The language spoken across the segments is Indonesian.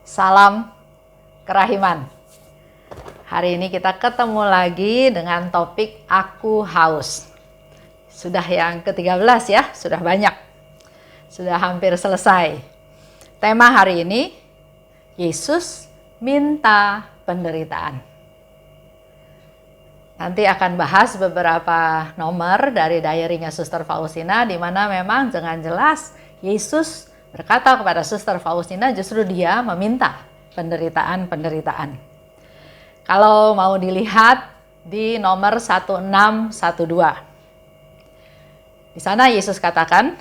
Salam kerahiman. Hari ini kita ketemu lagi dengan topik Aku Haus. Sudah yang ke-13 ya, sudah banyak. Sudah hampir selesai. Tema hari ini, Yesus minta penderitaan. Nanti akan bahas beberapa nomor dari diary-nya Suster Faustina, di mana memang dengan jelas Yesus berkata kepada Suster Faustina, justru dia meminta penderitaan-penderitaan. Kalau mau dilihat di nomor 1612. Di sana Yesus katakan,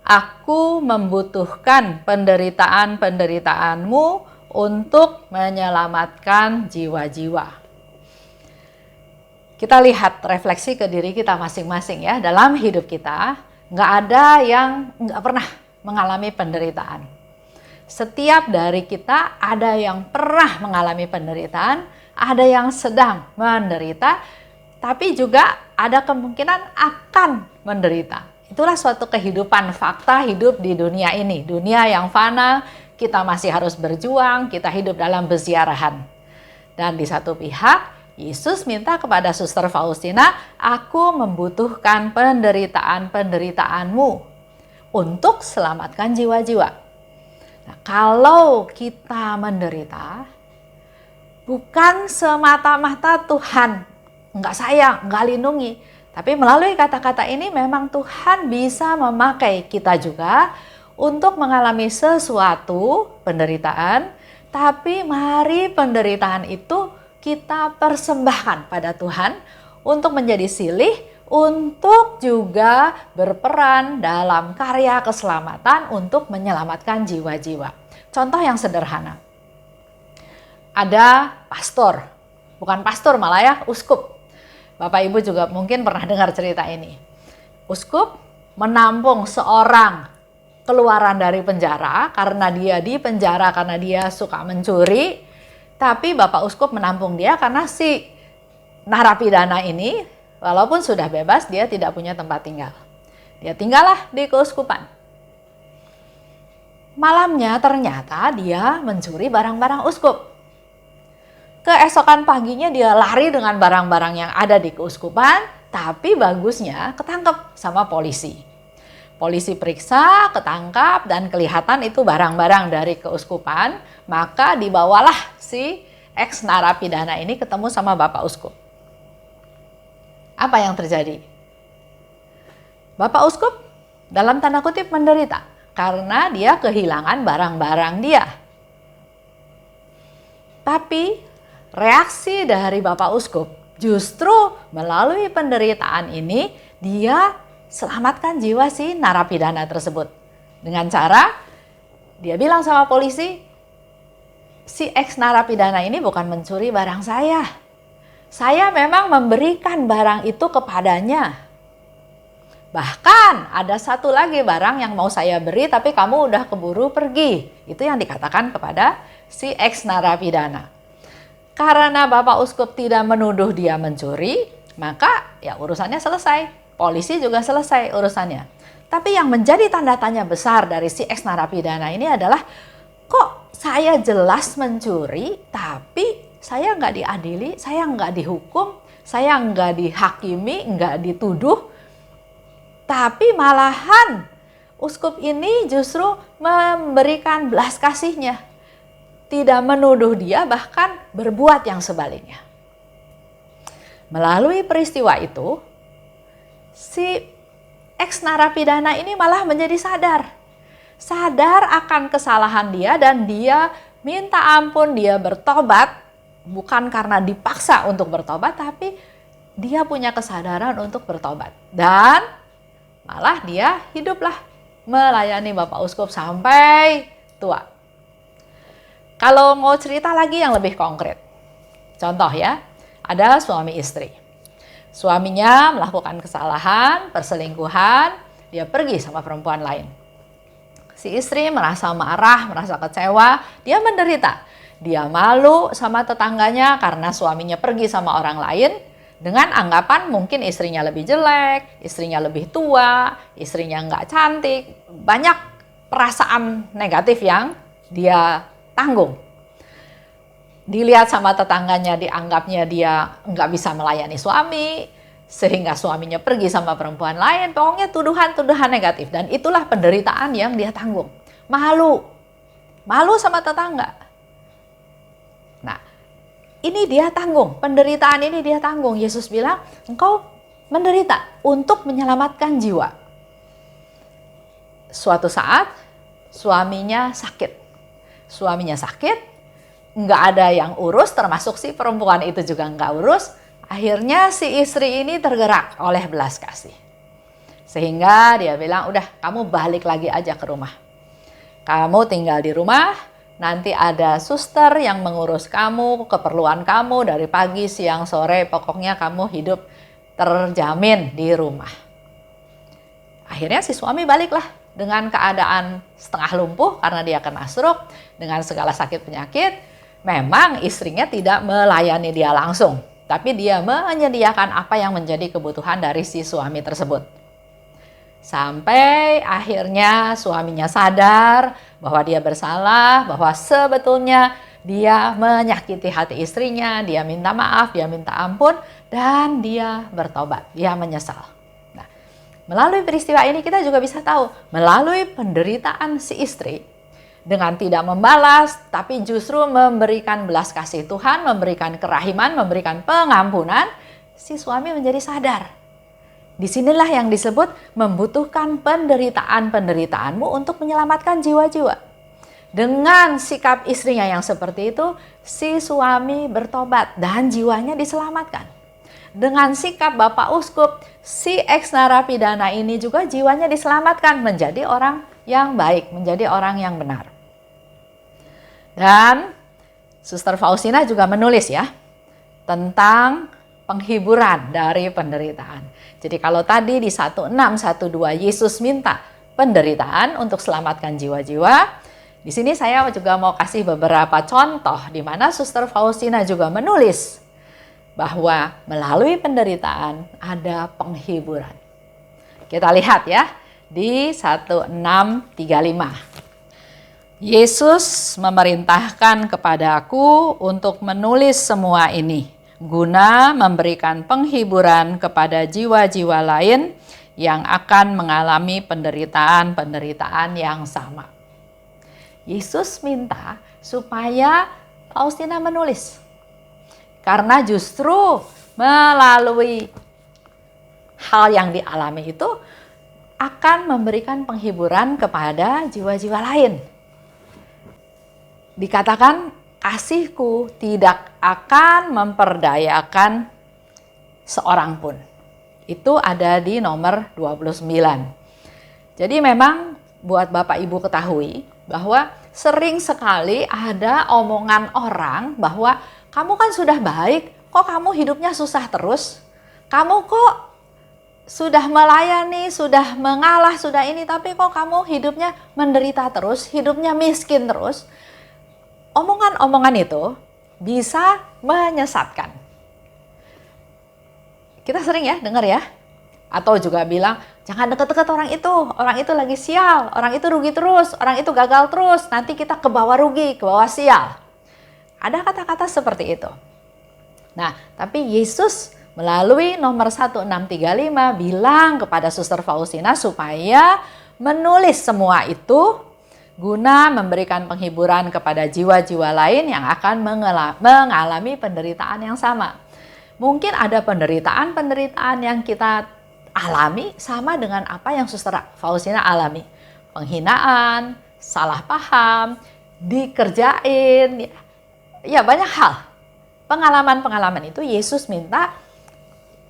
Aku membutuhkan penderitaan-penderitaanmu untuk menyelamatkan jiwa-jiwa. Kita lihat refleksi ke diri kita masing-masing ya. Dalam hidup kita, nggak ada yang nggak pernah mengalami penderitaan. Setiap dari kita ada yang pernah mengalami penderitaan, ada yang sedang menderita, tapi juga ada kemungkinan akan menderita. Itulah suatu kehidupan fakta hidup di dunia ini. Dunia yang fana, kita masih harus berjuang, kita hidup dalam peziarahan. Dan di satu pihak, Yesus minta kepada Suster Faustina, Aku membutuhkan penderitaan-penderitaanmu untuk selamatkan jiwa-jiwa. Nah, kalau kita menderita, bukan semata-mata Tuhan nggak sayang, nggak lindungi. Tapi melalui kata-kata ini memang Tuhan bisa memakai kita juga untuk mengalami sesuatu penderitaan. Tapi mari penderitaan itu kita persembahkan pada Tuhan untuk menjadi silih, untuk juga berperan dalam karya keselamatan untuk menyelamatkan jiwa-jiwa. Contoh yang sederhana. Ada pastor, bukan pastor malah ya, uskup. Bapak Ibu juga mungkin pernah dengar cerita ini. Uskup menampung seorang keluaran dari penjara karena dia di penjara karena dia suka mencuri. Tapi Bapak Uskup menampung dia karena si narapidana ini walaupun sudah bebas, dia tidak punya tempat tinggal. Dia tinggallah di keuskupan. Malamnya ternyata dia mencuri barang-barang uskup. Keesokan paginya dia lari dengan barang-barang yang ada di keuskupan, tapi bagusnya ketangkep sama polisi. Polisi periksa, ketangkap, dan kelihatan itu barang-barang dari keuskupan, maka dibawalah si ex narapidana ini ketemu sama Bapak Uskup. Apa yang terjadi? Bapak Uskup dalam tanda kutip menderita karena dia kehilangan barang-barang dia. Tapi reaksi dari Bapak Uskup justru melalui penderitaan ini dia selamatkan jiwa si narapidana tersebut. Dengan cara dia bilang sama polisi, si ex narapidana ini bukan mencuri barang saya. Saya memang memberikan barang itu kepadanya. Bahkan ada satu lagi barang yang mau saya beri tapi kamu udah keburu pergi. Itu yang dikatakan kepada si ex narapidana. Karena Bapak Uskup tidak menuduh dia mencuri, maka ya urusannya selesai. Polisi juga selesai urusannya. Tapi yang menjadi tanda tanya besar dari si ex narapidana ini adalah, kok saya jelas mencuri tapi saya nggak diadili, saya nggak dihukum, saya nggak dihakimi, nggak dituduh. Tapi malahan uskup ini justru memberikan belas kasihnya. Tidak menuduh dia, bahkan berbuat yang sebaliknya. Melalui peristiwa itu, si ex narapidana ini malah menjadi sadar. Sadar akan kesalahan dia dan dia minta ampun, dia bertobat. Bukan karena dipaksa untuk bertobat, tapi dia punya kesadaran untuk bertobat. Dan malah dia hiduplah melayani Bapak Uskup sampai tua. Kalau mau cerita lagi yang lebih konkret. Contoh ya, ada suami istri. Suaminya melakukan kesalahan, perselingkuhan, dia pergi sama perempuan lain. Si istri merasa marah, merasa kecewa, dia menderita. Dia malu sama tetangganya karena suaminya pergi sama orang lain dengan anggapan mungkin istrinya lebih jelek, istrinya lebih tua, istrinya nggak cantik. Banyak perasaan negatif yang dia tanggung. Dilihat sama tetangganya, dianggapnya dia nggak bisa melayani suami, sehingga suaminya pergi sama perempuan lain. Pokoknya tuduhan-tuduhan negatif. Dan itulah penderitaan yang dia tanggung. Malu sama tetangga. Nah, ini dia tanggung, penderitaan ini dia tanggung. Yesus bilang, engkau menderita untuk menyelamatkan jiwa. Suatu saat, suaminya sakit. Nggak ada yang urus, termasuk si perempuan itu juga nggak urus. Akhirnya si istri ini tergerak oleh belas kasih. Sehingga dia bilang, udah kamu balik lagi aja ke rumah. Kamu tinggal di rumah, nanti ada suster yang mengurus kamu, keperluan kamu dari pagi, siang, sore, pokoknya kamu hidup terjamin di rumah. Akhirnya si suami baliklah dengan keadaan setengah lumpuh karena dia kena stroke, dengan segala sakit penyakit. Memang istrinya tidak melayani dia langsung, tapi dia menyediakan apa yang menjadi kebutuhan dari si suami tersebut. Sampai akhirnya suaminya sadar bahwa dia bersalah, bahwa sebetulnya dia menyakiti hati istrinya, dia minta maaf, dia minta ampun, dan dia bertobat, dia menyesal. Nah, melalui peristiwa ini kita juga bisa tahu, melalui penderitaan si istri, dengan tidak membalas, tapi justru memberikan belas kasih Tuhan, memberikan kerahiman, memberikan pengampunan, si suami menjadi sadar. Disinilah yang disebut membutuhkan penderitaan-penderitaanmu untuk menyelamatkan jiwa-jiwa. Dengan sikap istrinya yang seperti itu, si suami bertobat dan jiwanya diselamatkan. Dengan sikap Bapak Uskup, si ex-narapidana ini juga jiwanya diselamatkan menjadi orang yang baik, menjadi orang yang benar. Dan Suster Faustina juga menulis ya tentang penghiburan dari penderitaan. Jadi kalau tadi di 1612 Yesus minta penderitaan untuk selamatkan jiwa-jiwa, di sini saya juga mau kasih beberapa contoh di mana Suster Faustina juga menulis bahwa melalui penderitaan ada penghiburan. Kita lihat ya di 1635. Yesus memerintahkan kepadaku untuk menulis semua ini, guna memberikan penghiburan kepada jiwa-jiwa lain yang akan mengalami penderitaan-penderitaan yang sama. Yesus minta supaya Faustina menulis. Karena justru melalui hal yang dialami itu akan memberikan penghiburan kepada jiwa-jiwa lain. Dikatakan, kasihku tidak akan memperdayakan seorang pun. Itu ada di nomor 29. Jadi memang buat Bapak Ibu ketahui bahwa sering sekali ada omongan orang bahwa kamu kan sudah baik, kok kamu hidupnya susah terus? Kamu kok sudah melayani, sudah mengalah, sudah ini, tapi kok kamu hidupnya menderita terus, hidupnya miskin terus? Omongan-omongan itu bisa menyesatkan. Kita sering ya dengar ya. Atau juga bilang, jangan dekat-dekat orang itu lagi sial, orang itu rugi terus, orang itu gagal terus, nanti kita ke bawah rugi, ke bawah sial. Ada kata-kata seperti itu. Nah, tapi Yesus melalui nomor 1635 bilang kepada Suster Faustina supaya menulis semua itu guna memberikan penghiburan kepada jiwa-jiwa lain yang akan mengalami penderitaan yang sama. Mungkin ada penderitaan-penderitaan yang kita alami sama dengan apa yang Suster Faustina alami. Penghinaan, salah paham, dikerjain, ya banyak hal. Pengalaman-pengalaman itu Yesus minta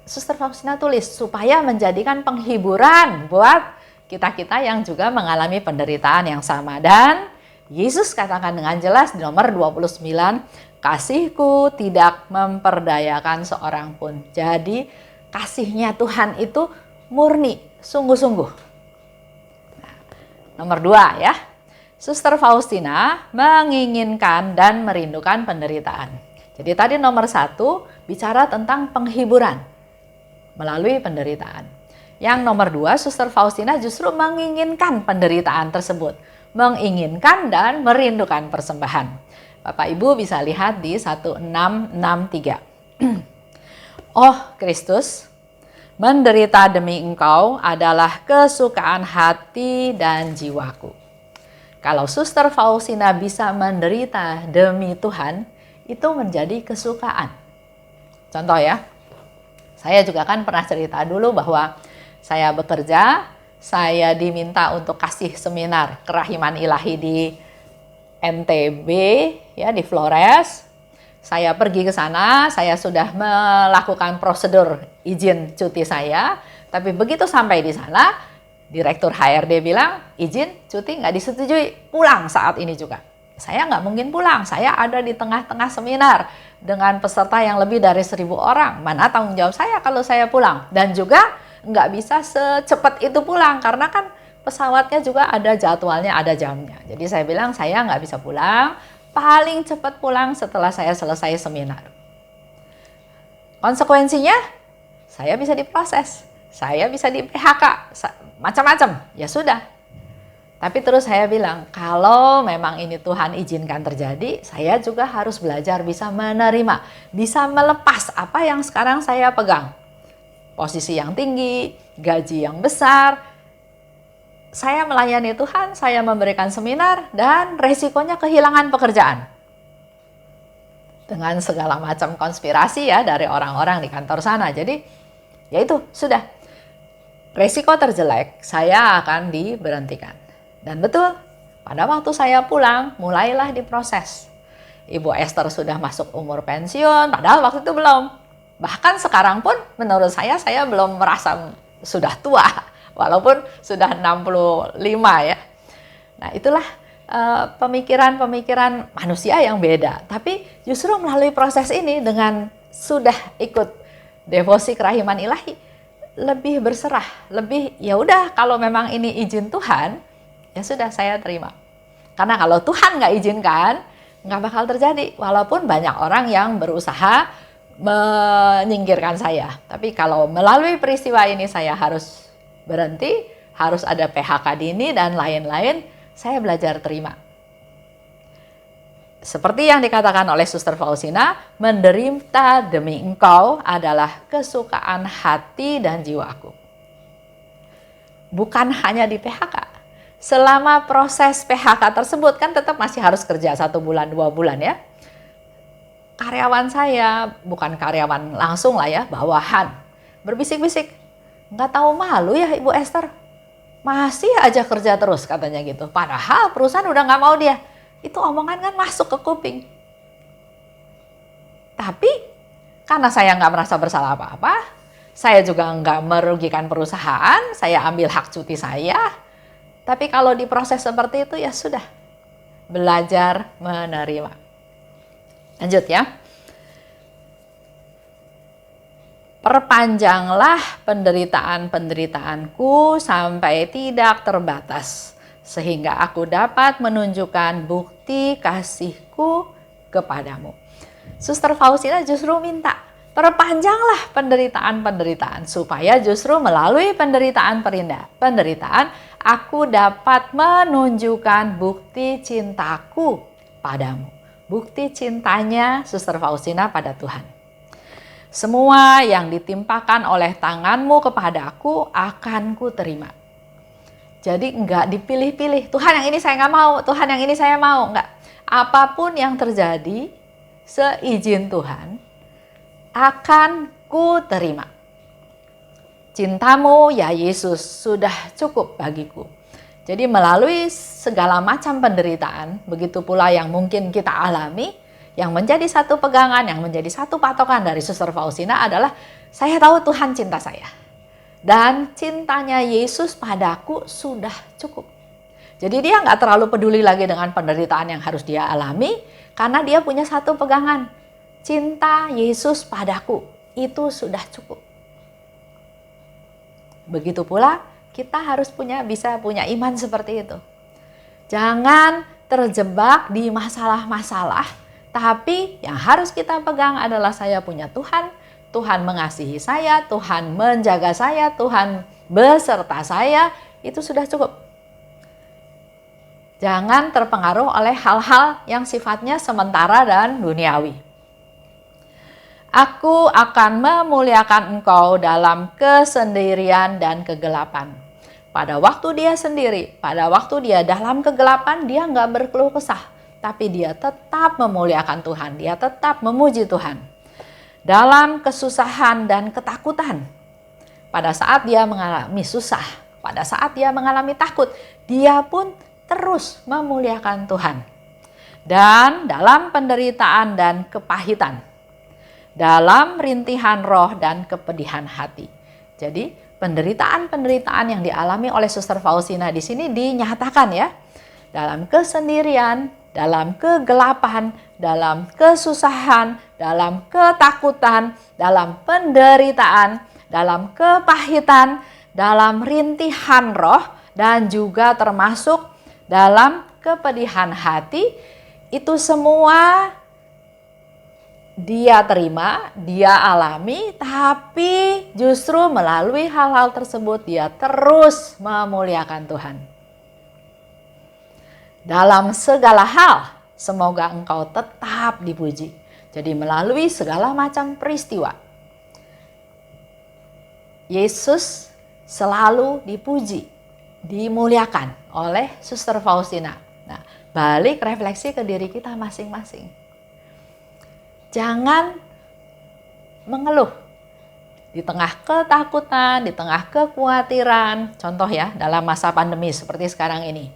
Suster Faustina tulis supaya menjadikan penghiburan buat kita-kita yang juga mengalami penderitaan yang sama. Dan Yesus katakan dengan jelas di nomor 29, kasihku tidak memperdayakan seorang pun. Jadi kasihnya Tuhan itu murni, sungguh-sungguh. Nah, nomor 2 ya, Suster Faustina menginginkan dan merindukan penderitaan. Jadi tadi nomor 1 bicara tentang penghiburan melalui penderitaan. Yang nomor 2, Suster Faustina justru menginginkan penderitaan tersebut. menginginkan dan merindukan persembahan. Bapak Ibu bisa lihat di 1663. Oh Kristus, menderita demi Engkau adalah kesukaan hati dan jiwaku. Kalau Suster Faustina bisa menderita demi Tuhan, itu menjadi kesukaan. Contoh ya, saya juga kan pernah cerita dulu bahwa saya bekerja, saya diminta untuk kasih seminar kerahiman ilahi di NTB, ya di Flores. Saya pergi ke sana, saya sudah melakukan prosedur izin cuti saya, tapi begitu sampai di sana, Direktur HRD bilang, izin cuti nggak disetujui, pulang saat ini juga. Saya nggak mungkin pulang, saya ada di tengah-tengah seminar dengan peserta yang lebih dari 1.000 orang. Mana tanggung jawab saya kalau saya pulang? Dan juga nggak bisa secepat itu pulang, karena kan pesawatnya juga ada jadwalnya, ada jamnya. Jadi saya bilang saya nggak bisa pulang, paling cepat pulang setelah saya selesai seminar. Konsekuensinya, saya bisa diproses, saya bisa di PHK, macam-macam. Ya sudah. Tapi terus saya bilang, kalau memang ini Tuhan izinkan terjadi, saya juga harus belajar bisa menerima, bisa melepas apa yang sekarang saya pegang. Posisi yang tinggi, gaji yang besar, saya melayani Tuhan, saya memberikan seminar, dan resikonya kehilangan pekerjaan. Dengan segala macam konspirasi ya dari orang-orang di kantor sana. Jadi ya itu, sudah. Resiko terjelek, saya akan diberhentikan. Dan betul, pada waktu saya pulang, mulailah diproses. Ibu Esther sudah masuk umur pensiun, padahal waktu itu belum. Bahkan sekarang pun menurut saya belum merasa sudah tua, walaupun sudah 65 ya. Nah itulah pemikiran-pemikiran manusia yang beda. Tapi justru melalui proses ini dengan sudah ikut devosi kerahiman ilahi, lebih berserah, lebih ya udah kalau memang ini izin Tuhan, ya sudah saya terima. Karena kalau Tuhan nggak izinkan, nggak bakal terjadi. Walaupun banyak orang yang berusaha menyingkirkan saya. Tapi kalau melalui peristiwa ini saya harus berhenti, harus ada PHK dini dan lain-lain, saya belajar terima. Seperti yang dikatakan oleh Suster Faustina, menderita demi Engkau adalah kesukaan hati dan jiwaku. Bukan hanya di PHK. Selama proses PHK tersebut kan tetap masih harus kerja 1 bulan, 2 bulan ya. Karyawan saya, bukan karyawan langsung lah ya, bawahan, berbisik-bisik, nggak tahu malu ya Ibu Esther, masih aja kerja terus katanya gitu. Padahal perusahaan udah nggak mau dia. Itu omongan kan masuk ke kuping. Tapi karena saya nggak merasa bersalah apa-apa, saya juga nggak merugikan perusahaan, saya ambil hak cuti saya. Tapi kalau diproses seperti itu ya sudah, belajar menerima. Lanjut ya. Perpanjanglah penderitaan-penderitaanku sampai tidak terbatas, sehingga aku dapat menunjukkan bukti kasihku kepadamu. Suster Faustina justru minta, perpanjanglah penderitaan-penderitaan, supaya justru melalui penderitaan aku dapat menunjukkan bukti cintaku padamu. Bukti cintanya Suster Faustina pada Tuhan. Semua yang ditimpakan oleh tanganmu kepadaku akan ku terima. Jadi enggak dipilih-pilih. Tuhan yang ini saya nggak mau, Tuhan yang ini saya mau. Enggak. Apapun yang terjadi, seizin Tuhan, akan ku terima. Cintamu ya Yesus sudah cukup bagiku. Jadi melalui segala macam penderitaan, begitu pula yang mungkin kita alami, yang menjadi satu pegangan, yang menjadi satu patokan dari Suster Faustina adalah saya tahu Tuhan cinta saya. Dan cintanya Yesus padaku sudah cukup. Jadi dia nggak terlalu peduli lagi dengan penderitaan yang harus dia alami, karena dia punya satu pegangan. Cinta Yesus padaku, itu sudah cukup. Begitu pula kita harus bisa punya iman seperti itu. Jangan terjebak di masalah-masalah, tapi yang harus kita pegang adalah saya punya Tuhan, Tuhan mengasihi saya, Tuhan menjaga saya, Tuhan beserta saya, itu sudah cukup. Jangan terpengaruh oleh hal-hal yang sifatnya sementara dan duniawi. Aku akan memuliakan engkau dalam kesendirian dan kegelapan. Pada waktu dia sendiri, pada waktu dia dalam kegelapan, dia nggak berkeluh kesah. Tapi dia tetap memuliakan Tuhan, dia tetap memuji Tuhan. Dalam kesusahan dan ketakutan, pada saat dia mengalami susah, pada saat dia mengalami takut, dia pun terus memuliakan Tuhan. Dan dalam penderitaan dan kepahitan, dalam rintihan roh dan kepedihan hati. Jadi penderitaan-penderitaan yang dialami oleh Suster Faustina di sini dinyatakan ya. Dalam kesendirian, dalam kegelapan, dalam kesusahan, dalam ketakutan, dalam penderitaan, dalam kepahitan, dalam rintihan roh, dan juga termasuk dalam kepedihan hati. Itu semua dia terima, dia alami, tapi justru melalui hal-hal tersebut dia terus memuliakan Tuhan. Dalam segala hal, semoga engkau tetap dipuji. Jadi melalui segala macam peristiwa, Yesus selalu dipuji, dimuliakan oleh Suster Faustina. Nah, balik refleksi ke diri kita masing-masing. Jangan mengeluh di tengah ketakutan, di tengah kekhawatiran. Contoh ya, dalam masa pandemi seperti sekarang ini.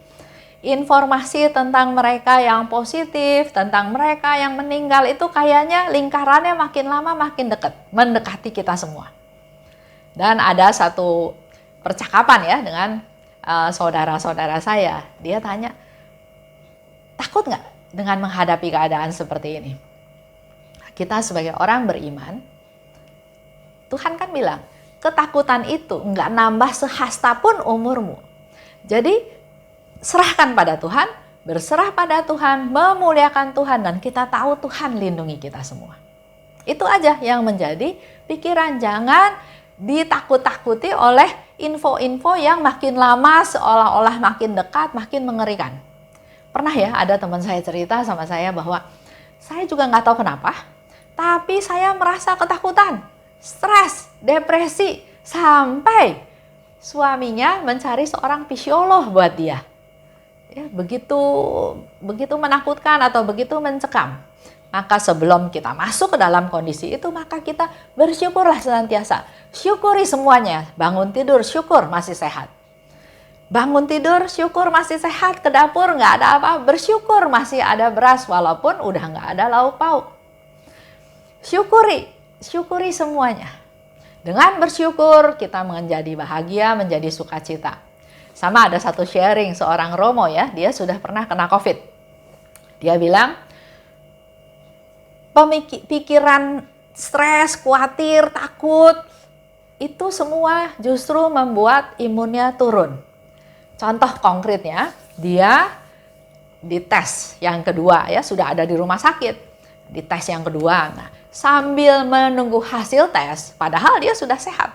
Informasi tentang mereka yang positif, tentang mereka yang meninggal itu kayaknya lingkarannya makin lama makin dekat, mendekati kita semua. Dan ada satu percakapan ya dengan saudara-saudara saya. Dia tanya, takut nggak dengan menghadapi keadaan seperti ini? Kita sebagai orang beriman, Tuhan kan bilang, ketakutan itu nggak nambah sehasta pun umurmu. Jadi serahkan pada Tuhan, berserah pada Tuhan, memuliakan Tuhan, dan kita tahu Tuhan lindungi kita semua. Itu aja yang menjadi pikiran. Jangan ditakut-takuti oleh info-info yang makin lama seolah-olah makin dekat, makin mengerikan. Pernah ya ada teman saya cerita sama saya bahwa saya juga nggak tahu kenapa, tapi saya merasa ketakutan, stres, depresi, sampai suaminya mencari seorang psikolog buat dia. Ya, begitu menakutkan atau begitu mencekam. Maka sebelum kita masuk ke dalam kondisi itu, maka kita bersyukurlah senantiasa. Syukuri semuanya. Bangun tidur, syukur masih sehat. Bangun tidur, syukur masih sehat. Ke dapur nggak ada apa, bersyukur masih ada beras walaupun udah nggak ada lauk pauk. Syukuri semuanya. Dengan bersyukur kita menjadi bahagia, menjadi sukacita. Sama ada satu sharing seorang Romo ya, dia sudah pernah kena COVID. Dia bilang, pikiran stres, khawatir, takut, itu semua justru membuat imunnya turun. Contoh konkretnya, dia dites yang kedua ya, sudah ada di rumah sakit. Di tes yang kedua, nah sambil menunggu hasil tes, padahal dia sudah sehat.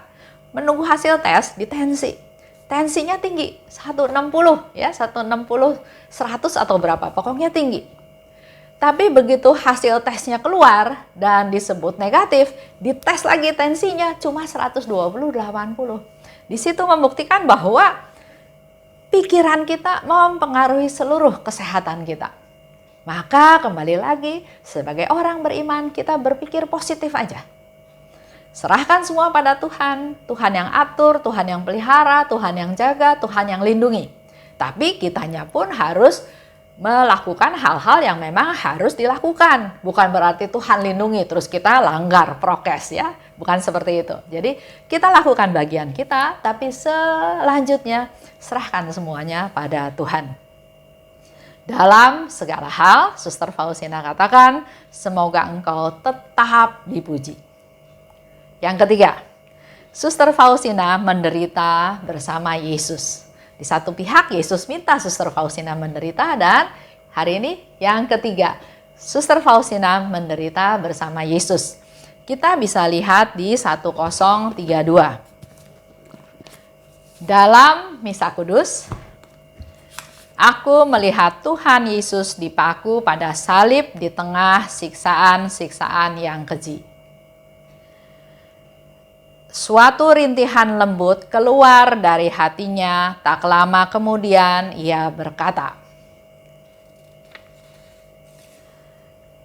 Menunggu hasil tes di tensi. Tensinya tinggi, 160 ya, 160, 100 atau berapa, pokoknya tinggi. Tapi begitu hasil tesnya keluar dan disebut negatif, dites lagi tensinya cuma 120, 80. Di situ membuktikan bahwa pikiran kita mempengaruhi seluruh kesehatan kita. Maka kembali lagi, sebagai orang beriman kita berpikir positif aja. Serahkan semua pada Tuhan. Tuhan yang atur, Tuhan yang pelihara, Tuhan yang jaga, Tuhan yang lindungi. Tapi kitanya pun harus melakukan hal-hal yang memang harus dilakukan. Bukan berarti Tuhan lindungi terus kita langgar prokes ya. Bukan seperti itu. Jadi kita lakukan bagian kita, tapi selanjutnya serahkan semuanya pada Tuhan. Dalam segala hal, Suster Faustina katakan, semoga engkau tetap dipuji. Yang ketiga, Suster Faustina menderita bersama Yesus. Di satu pihak, Yesus minta Suster Faustina menderita, dan hari ini yang ketiga, Suster Faustina menderita bersama Yesus. Kita bisa lihat di 1032. Dalam Misa Kudus, Aku melihat Tuhan Yesus dipaku pada salib di tengah siksaan-siksaan yang keji. Suatu rintihan lembut keluar dari hatinya. Tak lama kemudian ia berkata,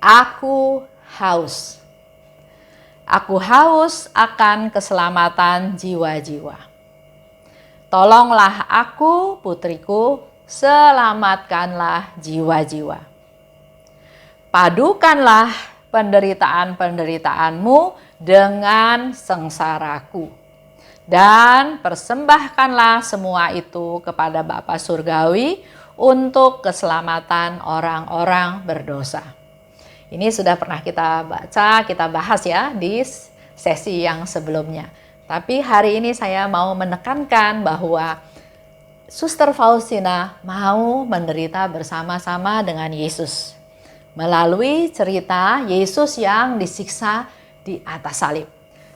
"Aku haus. Aku haus akan keselamatan jiwa-jiwa. Tolonglah aku, putriku, selamatkanlah jiwa-jiwa. Padukanlah penderitaan-penderitaanmu dengan sengsaraku, dan persembahkanlah semua itu kepada Bapa Surgawi untuk keselamatan orang-orang berdosa." Ini sudah pernah kita baca, kita bahas ya di sesi yang sebelumnya. Tapi hari ini saya mau menekankan bahwa Suster Faustina mau menderita bersama-sama dengan Yesus melalui cerita Yesus yang disiksa di atas salib.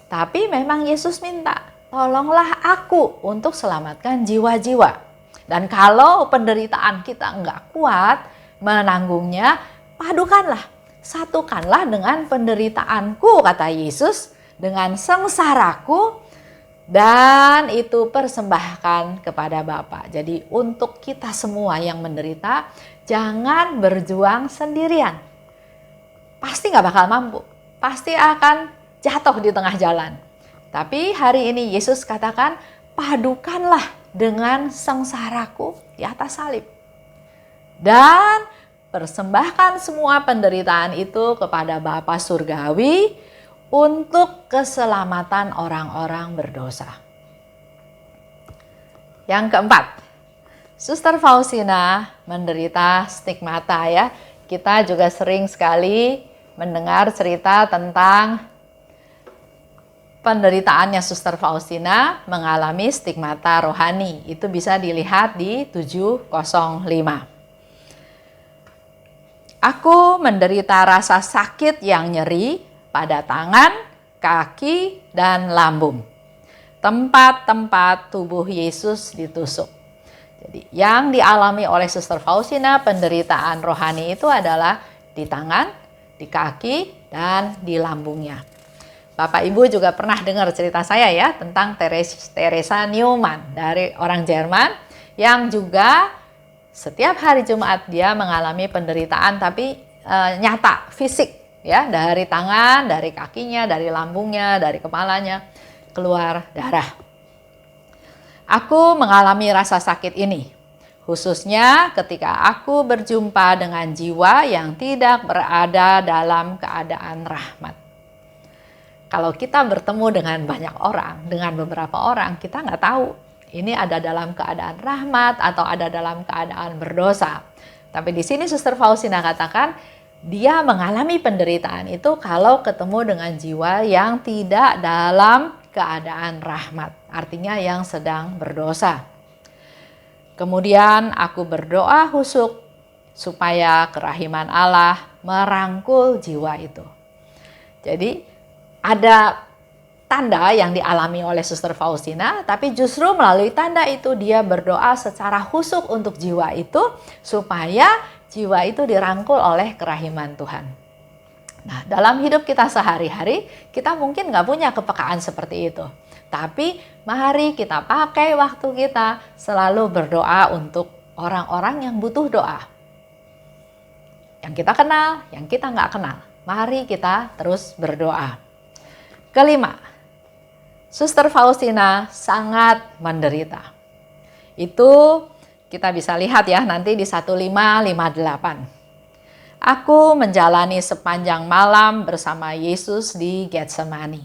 Tapi memang Yesus minta, tolonglah aku untuk selamatkan jiwa-jiwa. Dan kalau penderitaan kita enggak kuat menanggungnya, padukanlah, satukanlah dengan penderitaanku, kata Yesus, dengan sengsaraku, dan itu persembahkan kepada Bapa. Jadi untuk kita semua yang menderita, jangan berjuang sendirian. Pasti nggak bakal mampu, pasti akan jatuh di tengah jalan. Tapi hari ini Yesus katakan, padukanlah dengan sengsaraku di atas salib. Dan persembahkan semua penderitaan itu kepada Bapa Surgawi untuk keselamatan orang-orang berdosa. Yang keempat, Suster Faustina menderita stigmata ya. Kita juga sering sekali mendengar cerita tentang penderitaannya Suster Faustina mengalami stigmata rohani. Itu bisa dilihat di 705. Aku menderita rasa sakit yang nyeri pada tangan, kaki, dan lambung. Tempat-tempat tubuh Yesus ditusuk. Jadi yang dialami oleh Suster Faustina penderitaan rohani itu adalah di tangan, di kaki, dan di lambungnya. Bapak Ibu juga pernah dengar cerita saya ya tentang Teresa Neumann dari orang Jerman yang juga setiap hari Jumat dia mengalami penderitaan tapi nyata, fisik ya, dari tangan, dari kakinya, dari lambungnya, dari kepalanya keluar darah. Aku mengalami rasa sakit ini, khususnya ketika aku berjumpa dengan jiwa yang tidak berada dalam keadaan rahmat. Kalau kita bertemu dengan banyak orang, dengan beberapa orang, kita nggak tahu ini ada dalam keadaan rahmat atau ada dalam keadaan berdosa. Tapi di sini Suster Faustina katakan, dia mengalami penderitaan itu kalau ketemu dengan jiwa yang tidak dalam keadaan rahmat, artinya yang sedang berdosa. Kemudian aku berdoa khusyuk supaya kerahiman Allah merangkul jiwa itu. Jadi ada tanda yang dialami oleh Suster Faustina, tapi justru melalui tanda itu dia berdoa secara khusyuk untuk jiwa itu supaya jiwa itu dirangkul oleh kerahiman Tuhan. Nah, dalam hidup kita sehari-hari, kita mungkin nggak punya kepekaan seperti itu. Tapi mari kita pakai waktu kita selalu berdoa untuk orang-orang yang butuh doa. Yang kita kenal, yang kita nggak kenal. Mari kita terus berdoa. Kelima, Suster Faustina sangat menderita. Itu kita bisa lihat ya nanti di 1558. Aku menjalani sepanjang malam bersama Yesus di Getsemani.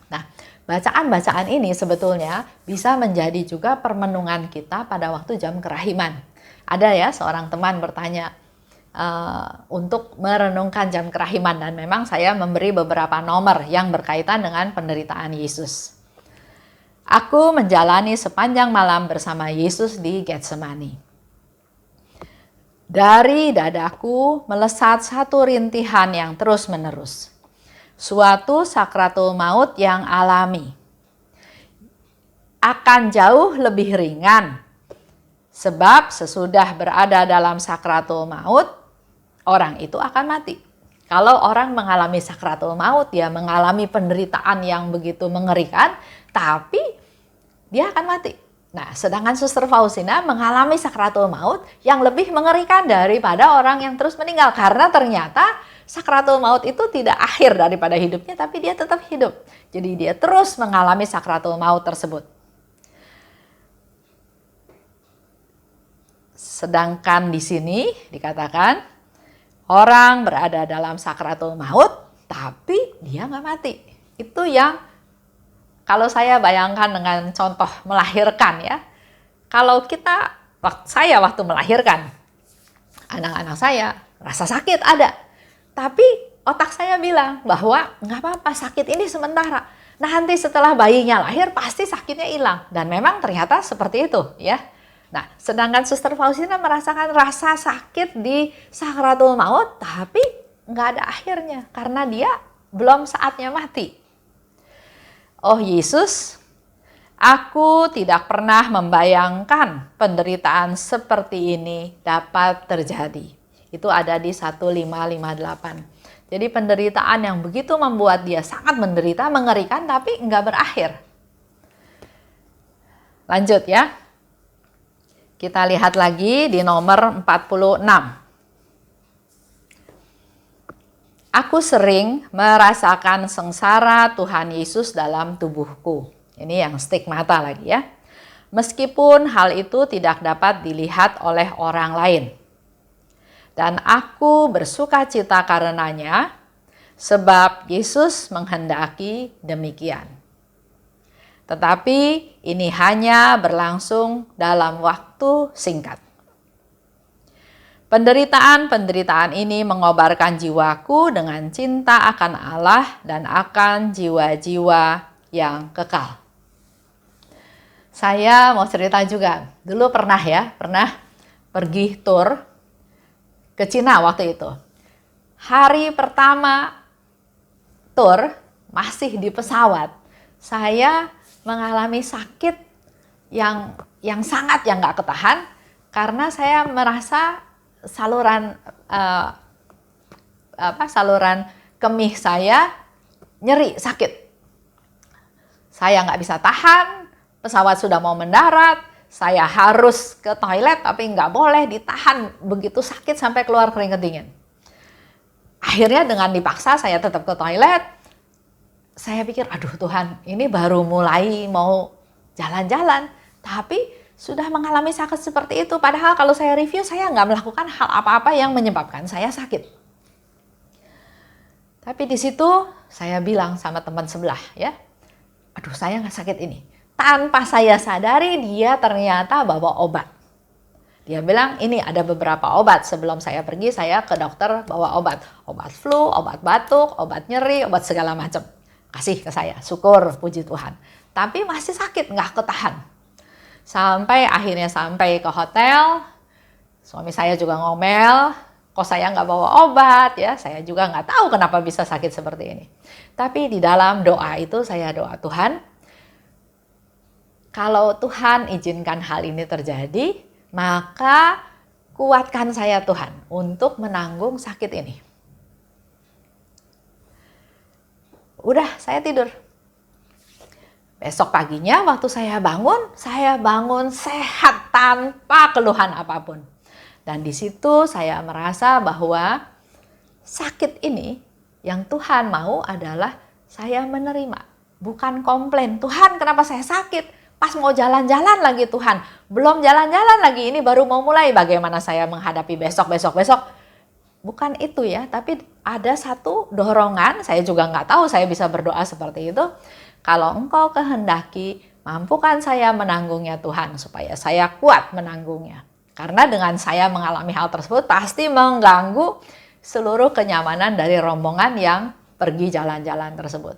Nah, bacaan-bacaan ini sebetulnya bisa menjadi juga permenungan kita pada waktu jam kerahiman. Ada ya seorang teman bertanya untuk merenungkan jam kerahiman, dan memang saya memberi beberapa nomor yang berkaitan dengan penderitaan Yesus. Aku menjalani sepanjang malam bersama Yesus di Getsemani. Dari dadaku melesat satu rintihan yang terus-menerus. Suatu sakratul maut yang alami. Akan jauh lebih ringan Sebab sesudah berada dalam sakratul maut, orang itu akan mati. Kalau orang mengalami sakratul maut, dia mengalami penderitaan yang begitu mengerikan, tapi dia akan mati. Nah, sedangkan Suster Faustina mengalami sakratul maut yang lebih mengerikan daripada orang yang terus meninggal. Karena ternyata sakratul maut itu tidak akhir daripada hidupnya, tapi dia tetap hidup. Jadi dia terus mengalami sakratul maut tersebut. Sedangkan di sini dikatakan orang berada dalam sakratul maut, tapi dia nggak mati. Itu yang kalau saya bayangkan dengan contoh melahirkan ya. Kalau saya waktu melahirkan, anak-anak saya rasa sakit ada. Tapi otak saya bilang bahwa nggak apa-apa, sakit ini sementara. Nanti setelah bayinya lahir pasti sakitnya hilang. Dan memang ternyata seperti itu ya. Nah, sedangkan Suster Faustina merasakan rasa sakit di sakratul maut, tapi nggak ada akhirnya karena dia belum saatnya mati. Oh Yesus, aku tidak pernah membayangkan penderitaan seperti ini dapat terjadi. Itu ada di 1558. Jadi penderitaan yang begitu membuat dia sangat menderita, mengerikan, tapi nggak berakhir. Lanjut ya. Kita lihat lagi di nomor 46. Aku sering merasakan sengsara Tuhan Yesus dalam tubuhku. Ini yang stigmata lagi ya. Meskipun hal itu tidak dapat dilihat oleh orang lain. Dan aku bersuka cita karenanya, sebab Yesus menghendaki demikian. Tetapi ini hanya berlangsung dalam waktu singkat. Penderitaan-penderitaan ini mengobarkan jiwaku dengan cinta akan Allah dan akan jiwa-jiwa yang kekal. Saya mau cerita juga. Dulu pernah pergi tur ke Cina waktu itu. Hari pertama tur masih di pesawat, saya mengalami sakit yang sangat nggak ketahan karena saya merasa saluran kemih saya nyeri, sakit. Saya nggak bisa tahan, pesawat sudah mau mendarat, saya harus ke toilet tapi nggak boleh ditahan, begitu sakit sampai keluar keringat dingin. Akhirnya dengan dipaksa saya tetap ke toilet. Saya pikir, aduh Tuhan, ini baru mulai mau jalan-jalan, tapi sudah mengalami sakit seperti itu. Padahal kalau saya review, saya nggak melakukan hal apa-apa yang menyebabkan saya sakit. Tapi di situ saya bilang sama teman sebelah ya, aduh saya nggak sakit ini. Tanpa saya sadari dia ternyata bawa obat. Dia bilang ini ada beberapa obat. Sebelum saya pergi saya ke dokter bawa obat. Obat flu, obat batuk, obat nyeri, obat segala macam. Kasih ke saya, syukur, puji Tuhan. Tapi masih sakit, nggak ketahan. Sampai ke hotel, suami saya juga ngomel, kok saya nggak bawa obat ya, saya juga nggak tahu kenapa bisa sakit seperti ini. Tapi di dalam doa itu saya doa, Tuhan, kalau Tuhan izinkan hal ini terjadi, maka kuatkan saya Tuhan untuk menanggung sakit ini. Udah, saya tidur. Besok paginya waktu saya bangun sehat tanpa keluhan apapun. Dan di situ saya merasa bahwa sakit ini yang Tuhan mau adalah saya menerima, bukan komplain. Tuhan, kenapa saya sakit? Pas mau jalan-jalan lagi Tuhan. Belum jalan-jalan lagi, ini baru mau mulai. Bagaimana saya menghadapi besok. Bukan itu ya, tapi ada satu dorongan, saya juga nggak tahu saya bisa berdoa seperti itu. Kalau Engkau kehendaki, mampukan saya menanggungnya Tuhan, supaya saya kuat menanggungnya. Karena dengan saya mengalami hal tersebut, pasti mengganggu seluruh kenyamanan dari rombongan yang pergi jalan-jalan tersebut.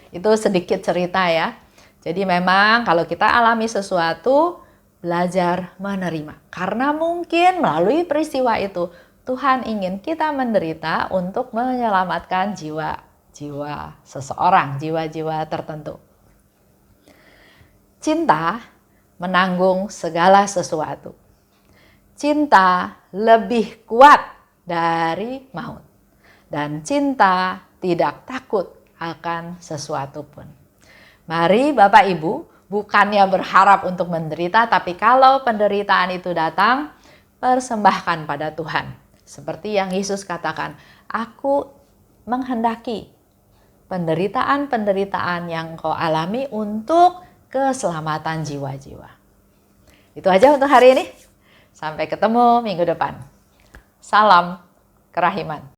Itu sedikit cerita ya. Jadi memang kalau kita alami sesuatu, belajar menerima. Karena mungkin melalui peristiwa itu, Tuhan ingin kita menderita untuk menyelamatkan jiwa-jiwa seseorang, jiwa-jiwa tertentu. Cinta menanggung segala sesuatu. Cinta lebih kuat dari maut. Dan cinta tidak takut akan sesuatu pun. Mari Bapak Ibu, bukannya berharap untuk menderita, tapi kalau penderitaan itu datang, persembahkan pada Tuhan. Seperti yang Yesus katakan, aku menghendaki penderitaan-penderitaan yang kau alami untuk keselamatan jiwa-jiwa. Itu aja untuk hari ini. Sampai ketemu minggu depan. Salam kerahiman.